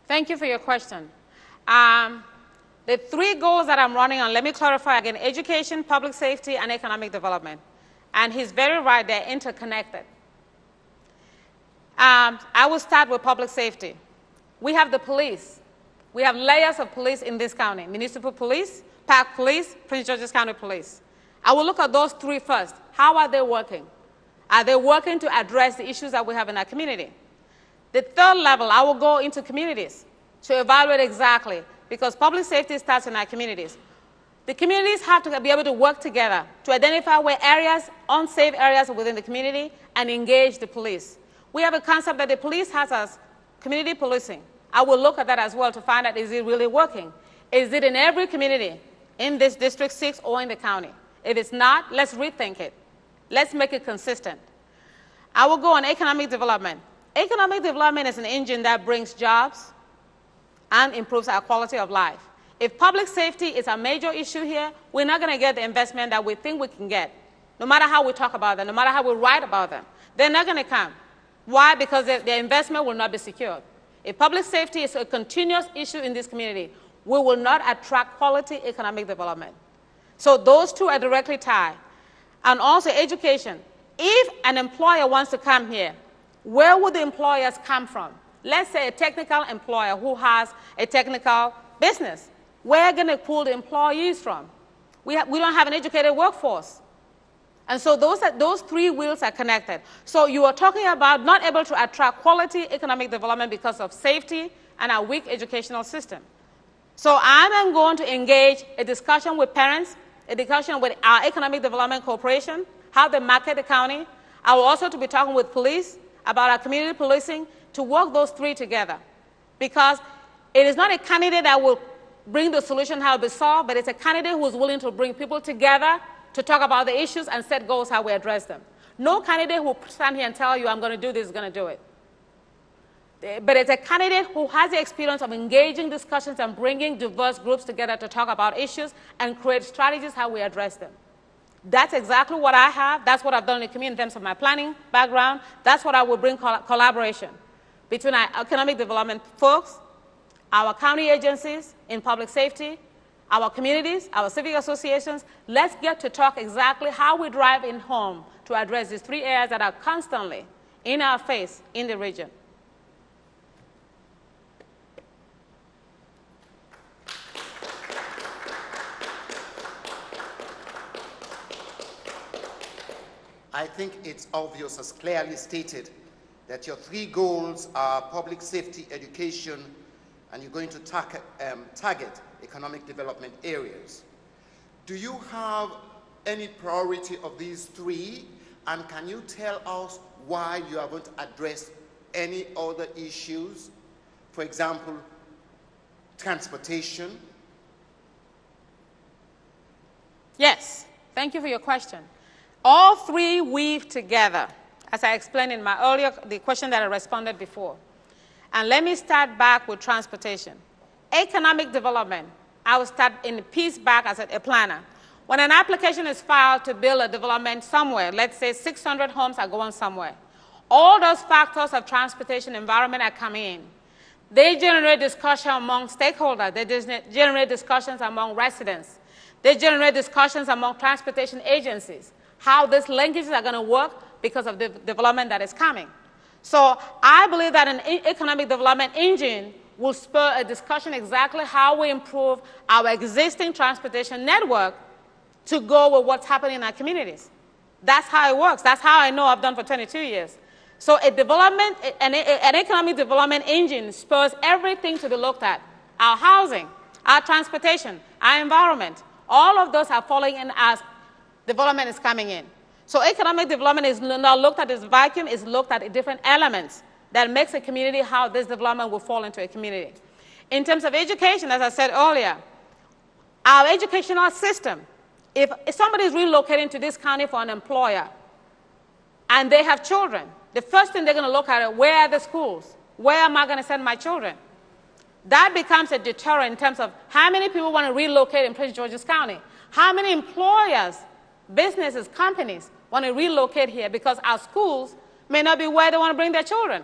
Thank you for your question. The three goals that I'm running on, let me clarify again: education, public safety, and economic development. And he's very right, they're interconnected. I will start with public safety. We have the police. We have layers of police in this county: municipal police, park police, Prince George's County Police. I will look at those three first. How are they working? Are they working to address the issues that we have in our community? The third level, I will go into communities to evaluate exactly, because public safety starts in our communities. The communities have to be able to work together to identify where areas, unsafe areas within the community, and engage the police. We have a concept that the police has as community policing. I will look at that as well to find out, is it really working? Is it in every community in this District 6 or in the county? If it's not, let's rethink it. Let's make it consistent. I will go on economic development. Economic development is an engine that brings jobs and improves our quality of life. If public safety is a major issue here, we're not going to get the investment that we think we can get. No matter how we talk about them, no matter how we write about them, they're not going to come. Why? Because their investment will not be secured. If public safety is a continuous issue in this community, we will not attract quality economic development. So those two are directly tied. And also education. If an employer wants to come here, where would the employers come from? Let's say a technical employer who has a technical business. Where are going to pull the employees from? We don't have an educated workforce. And so those three wheels are connected. So you are talking about not able to attract quality economic development because of safety and our weak educational system. So I am going to engage a discussion with parents, a discussion with our Economic Development Corporation, how they market the county. I will also be talking with police about our community policing to work those three together. Because it is not a candidate that will bring the solution how it will be solved, but it's a candidate who is willing to bring people together to talk about the issues and set goals how we address them. No candidate who will stand here and tell you, I'm going to do this, is going to do it. But it's a candidate who has the experience of engaging discussions and bringing diverse groups together to talk about issues and create strategies how we address them. That's exactly what I have. That's what I've done in the community in terms of my planning background. That's what I will bring collaboration between our economic development folks, our county agencies in public safety, our communities, our civic associations. Let's get to talk exactly how we drive in home to address these three areas that are constantly in our face in the region. I think it's obvious, as clearly stated, that your three goals are public safety, education, and you're going to target economic development areas. Do you have any priority of these three, and can you tell us why you are going to address any other issues? For example, transportation. Yes, thank you for your question. All three weave together, as I explained in my earlier, the question that I responded before. And let me start back with transportation. Economic development, I will start in the piece back as a planner. When an application is filed to build a development somewhere, let's say 600 homes are going somewhere, all those factors of transportation environment are coming in. They generate discussion among stakeholders. They generate discussions among residents. They generate discussions among transportation agencies, how these linkages are going to work because of the development that is coming. So I believe that an economic development engine will spur a discussion exactly how we improve our existing transportation network to go with what's happening in our communities. That's how it works. That's how I know I've done for 22 years. So an economic development engine spurs everything to be looked at. Our housing, our transportation, our environment, all of those are falling in as development is coming in. So economic development is not looked at as vacuum, it's looked at different elements that makes a community how this development will fall into a community. In terms of education, as I said earlier, our educational system, if somebody is relocating to this county for an employer and they have children, the first thing they're going to look at is where are the schools? Where am I going to send my children? That becomes a deterrent in terms of how many people want to relocate in Prince George's County. How many employers, businesses, companies want to relocate here because our schools may not be where they want to bring their children.